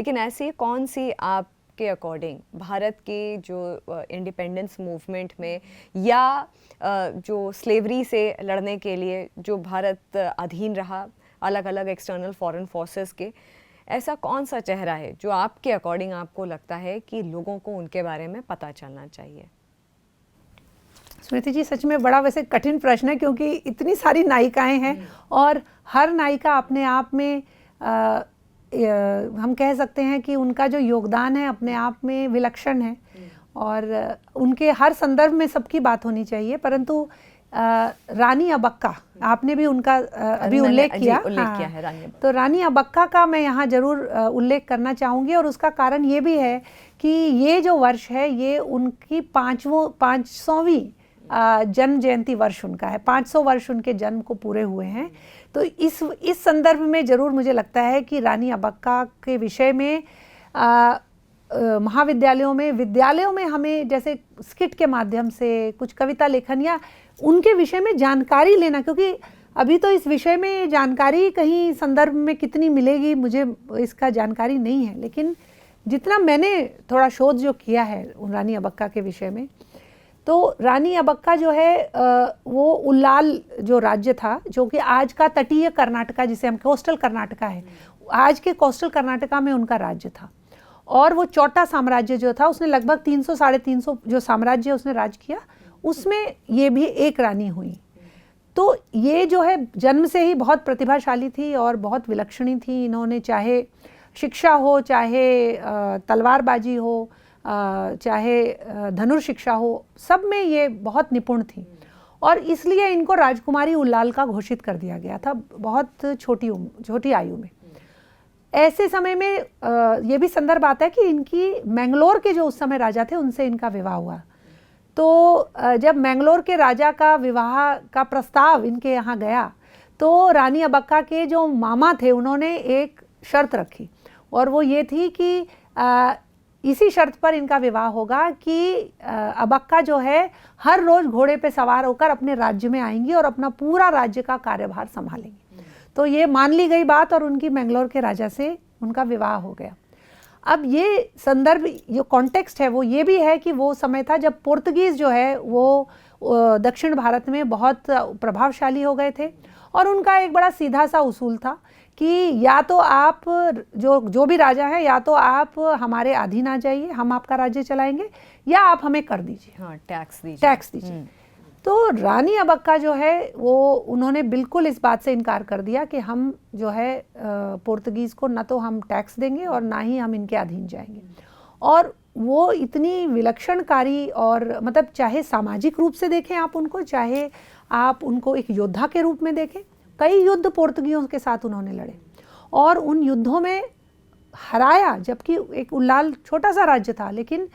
लेकिन ऐसी कौन सी आपके अकॉर्डिंग भारत के जो इंडिपेंडेंस मूवमेंट में या जो स्लेवरी से लड़ने के लिए जो भारत अधीन रहा अलग अलग एक्सटर्नल फॉरेन फोर्सेस के, ऐसा कौन सा चेहरा है जो आपके अकॉर्डिंग आपको लगता है कि लोगों को उनके बारे में पता चलना चाहिए? स्मृति जी, सच में बड़ा वैसे कठिन प्रश्न है, क्योंकि इतनी सारी नायिकाएं हैं और हर नायिका अपने आप में हम कह सकते हैं कि उनका जो योगदान है अपने आप में विलक्षण है और उनके हर संदर्भ में सबकी बात होनी चाहिए। परंतु रानी अबक्का, आपने भी उनका अभी उल्लेख किया, किया है रानी तो रानी अबक्का का मैं यहाँ जरूर उल्लेख करना चाहूँगी। और उसका कारण ये भी है कि ये जो वर्ष है ये उनकी 500वीं जन्म जयंती वर्ष उनका है, 500 वर्ष उनके जन्म को पूरे हुए हैं। तो इस संदर्भ में ज़रूर मुझे लगता है कि रानी अबक्का के विषय में महाविद्यालयों में, विद्यालयों में हमें जैसे स्किट के माध्यम से कुछ कविता लेखन या उनके विषय में जानकारी लेना, क्योंकि अभी तो इस विषय में जानकारी कहीं संदर्भ में कितनी मिलेगी मुझे इसका जानकारी नहीं है, लेकिन जितना मैंने थोड़ा शोध जो किया है रानी अबक्का के विषय में, तो रानी अबक्का जो है वो उल्लाल जो राज्य था, जो कि आज का तटीय कर्नाटका, जिसे हम कोस्टल कर्नाटका है, आज के कोस्टल कर्नाटका में उनका राज्य था। और वो चौटा साम्राज्य जो था, उसने लगभग 300-350 जो साम्राज्य उसने राज किया, उसमें ये भी एक रानी हुई। तो ये जो है जन्म से ही बहुत प्रतिभाशाली थी और बहुत विलक्षणी थी। इन्होंने चाहे शिक्षा हो, चाहे तलवारबाजी हो, चाहे धनुर्शिक्षा हो, सब में ये बहुत निपुण थी और इसलिए इनको राजकुमारी उल्लाल का घोषित कर दिया गया था बहुत छोटी आयु में। ऐसे समय में ये भी संदर्भ आता है कि इनकी मैंगलोर के जो उस समय राजा थे उनसे इनका विवाह हुआ। तो जब मैंगलोर के राजा का विवाह का प्रस्ताव इनके यहाँ गया तो रानी अबक्का के जो मामा थे उन्होंने एक शर्त रखी और वो ये थी कि इसी शर्त पर इनका विवाह होगा कि अबक्का जो है हर रोज़ घोड़े पे सवार होकर अपने राज्य में आएंगी और अपना पूरा राज्य का कार्यभार संभालेंगी। तो ये मान ली गई बात और उनकी मैंगलोर के राजा से उनका विवाह हो गया। अब ये संदर्भ, जो कॉन्टेक्स्ट है वो ये भी है कि वो समय था जब पुर्तगीज़ जो है वो दक्षिण भारत में बहुत प्रभावशाली हो गए थे और उनका एक बड़ा सीधा सा उसूल था कि या तो आप जो भी राजा है, या तो आप हमारे अधीन आ जाइए, हम आपका राज्य चलाएंगे, या आप हमें कर दीजिए, हाँ, टैक्स दीजिए। तो रानी अबक्का जो है वो उन्होंने बिल्कुल इस बात से इनकार कर दिया कि हम जो है पुर्तगीज़ को न तो हम टैक्स देंगे और ना ही हम इनके अधीन जाएंगे। और वो इतनी विलक्षणकारी और मतलब चाहे सामाजिक रूप से देखें आप उनको, चाहे आप उनको एक योद्धा के रूप में देखें, कई युद्ध पुर्तगियों के साथ उन्होंने लड़े और उन युद्धों में हराया, जबकि एक उल्लाल छोटा सा राज्य था, लेकिन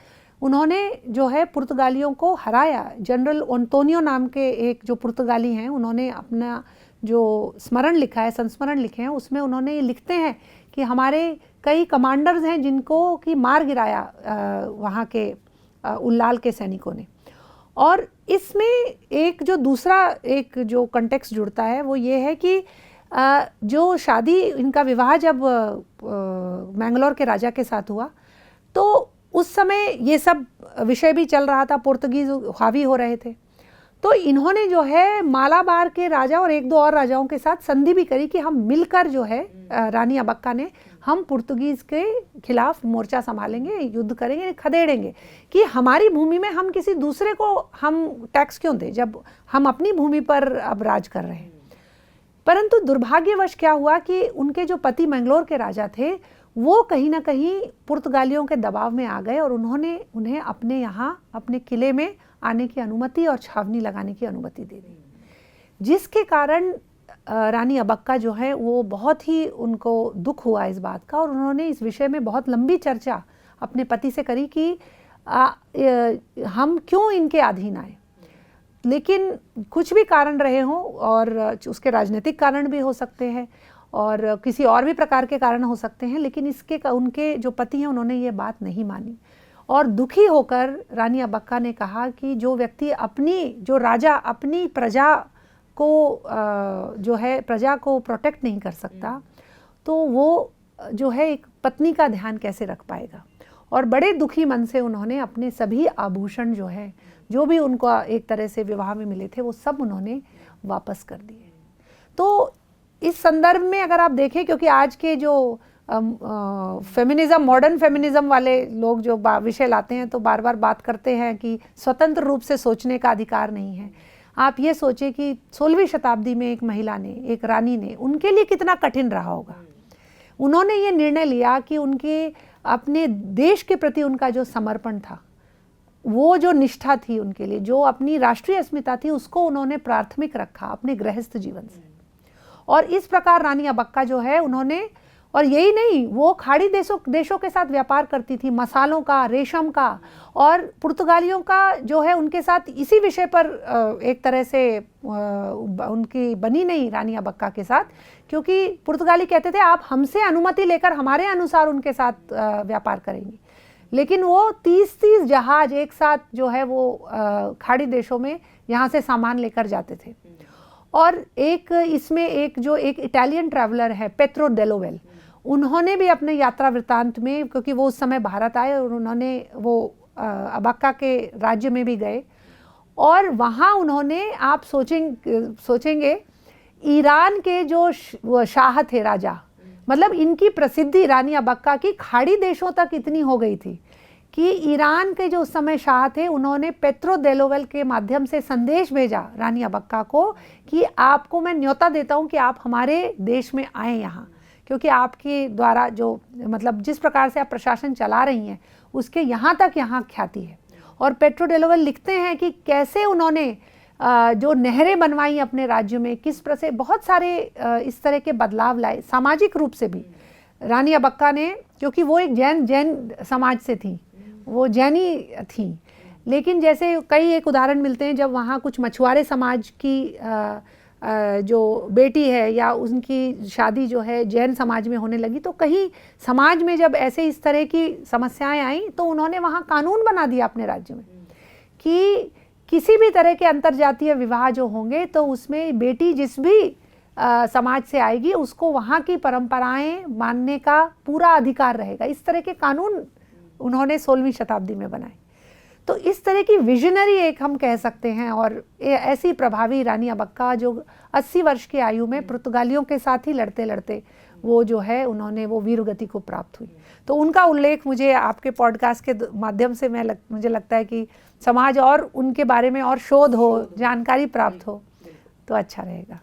उन्होंने जो है पुर्तगालियों को हराया। जनरल एंटोनियो नाम के एक जो पुर्तगाली हैं, उन्होंने अपना जो स्मरण लिखा है, संस्मरण लिखे हैं, उसमें उन्होंने ये लिखते हैं कि हमारे कई कमांडर्स हैं जिनको कि मार गिराया वहाँ के उल्लाल के सैनिकों ने। और इसमें एक जो दूसरा एक जो कंटेक्स्ट जुड़ता है वो ये है कि जो शादी, इनका विवाह जब मैंगलोर के राजा के साथ हुआ तो उस समय ये सब विषय भी चल रहा था, पुर्तगीज हावी हो रहे थे। तो इन्होंने जो है मालाबार के राजा और एक दो और राजाओं के साथ संधि भी करी कि हम मिलकर जो है रानी अबक्का ने, हम पुर्तगीज़ के खिलाफ मोर्चा संभालेंगे, युद्ध करेंगे, खदेड़ेंगे कि हमारी भूमि में हम किसी दूसरे को हम टैक्स क्यों दें जब हम अपनी भूमि पर अब राज कर रहे हैं। परंतु दुर्भाग्यवश क्या हुआ कि उनके जो पति मैंगलोर के राजा थे वो कहीं ना कहीं पुर्तगालियों के दबाव में आ गए और उन्होंने उन्हें अपने यहाँ अपने किले में आने की अनुमति और छावनी लगाने की अनुमति दे दी, जिसके कारण रानी अबक्का जो है वो बहुत ही उनको दुख हुआ इस बात का और उन्होंने इस विषय में बहुत लंबी चर्चा अपने पति से करी कि हम क्यों इनके अधीन आए। लेकिन कुछ भी कारण रहे हों, और उसके राजनीतिक कारण भी हो सकते हैं और किसी और भी प्रकार के कारण हो सकते हैं, लेकिन इसके उनके जो पति हैं उन्होंने ये बात नहीं मानी और दुखी होकर रानी अबक्का ने कहा कि जो व्यक्ति जो राजा अपनी प्रजा को जो है प्रजा को प्रोटेक्ट नहीं कर सकता तो वो जो है एक पत्नी का ध्यान कैसे रख पाएगा। और बड़े दुखी मन से उन्होंने अपने सभी आभूषण जो है, जो भी उनको एक तरह से विवाह में मिले थे, वो सब उन्होंने वापस कर दिए। तो इस संदर्भ में अगर आप देखें, क्योंकि आज के जो फेमिनिज्म, मॉडर्न फेमिनिज्म वाले लोग जो विषय लाते हैं तो बार बार बात करते हैं कि स्वतंत्र रूप से सोचने का अधिकार नहीं है। आप ये सोचिए कि 16वीं शताब्दी में एक महिला ने, एक रानी ने, उनके लिए कितना कठिन रहा होगा। उन्होंने ये निर्णय लिया कि उनके अपने देश के प्रति उनका जो समर्पण था, वो जो निष्ठा थी उनके लिए, जो अपनी राष्ट्रीय अस्मिता थी, उसको उन्होंने प्राथमिक रखा अपने गृहस्थ जीवन से। और इस प्रकार रानी अबक्का जो है उन्होंने, और यही नहीं, वो खाड़ी देशों के साथ व्यापार करती थी, मसालों का, रेशम का, और पुर्तगालियों का जो है उनके साथ इसी विषय पर एक तरह से उनकी बनी नहीं रानी अबक्का के साथ, क्योंकि पुर्तगाली कहते थे आप हमसे अनुमति लेकर हमारे अनुसार उनके साथ व्यापार करेंगे। लेकिन वो 30-30 जहाज एक साथ जो है वो खाड़ी देशों में यहाँ से सामान लेकर जाते थे। और एक इसमें एक इटालियन ट्रैवलर है पेत्रो डेलोवेल, उन्होंने भी अपने यात्रा वृत्तांत में, क्योंकि वो उस समय भारत आए और उन्होंने वो अबक्का के राज्य में भी गए, और वहाँ उन्होंने, आप सोचेंगे ईरान के जो शाह थे, राजा, मतलब इनकी प्रसिद्धि रानी अबक्का की खाड़ी देशों तक इतनी हो गई थी कि ईरान के जो उस समय शाह थे, उन्होंने पेत्रो डेलोवेल के माध्यम से संदेश भेजा रानी अबक्का को कि आपको मैं न्योता देता हूँ कि आप हमारे देश में आएँ यहाँ, क्योंकि आपके द्वारा जो, मतलब जिस प्रकार से आप प्रशासन चला रही हैं उसके यहाँ ख्याति है। और पेत्रो डेलोवेल लिखते हैं कि कैसे उन्होंने जो नहरें बनवाई अपने राज्य में, किस प्रकार से बहुत सारे इस तरह के बदलाव लाए सामाजिक रूप से भी रानी अबक्का ने, क्योंकि वो एक जैन समाज से थी, वो जैनी थी। लेकिन जैसे कई एक उदाहरण मिलते हैं, जब वहाँ कुछ मछुआरे समाज की जो बेटी है या उनकी शादी जो है जैन समाज में होने लगी, तो कहीं समाज में जब ऐसे इस तरह की समस्याएं आई तो उन्होंने वहाँ कानून बना दिया अपने राज्य में कि किसी भी तरह के अंतर्जातीय विवाह जो होंगे तो उसमें बेटी जिस भी समाज से आएगी उसको वहाँ की परंपराएं मानने का पूरा अधिकार रहेगा। इस तरह के कानून उन्होंने 16वीं शताब्दी में बनाए। तो इस तरह की विजनरी एक हम कह सकते हैं, और ऐसी प्रभावी रानी अबक्का जो 80 वर्ष की आयु में पुर्तगालियों के साथ ही लड़ते लड़ते वो जो है उन्होंने वो वीर गति को प्राप्त हुई। तो उनका उल्लेख मुझे आपके पॉडकास्ट के माध्यम से मुझे लगता है कि समाज और उनके बारे में और शोध हो, जानकारी प्राप्त हो तो अच्छा रहेगा।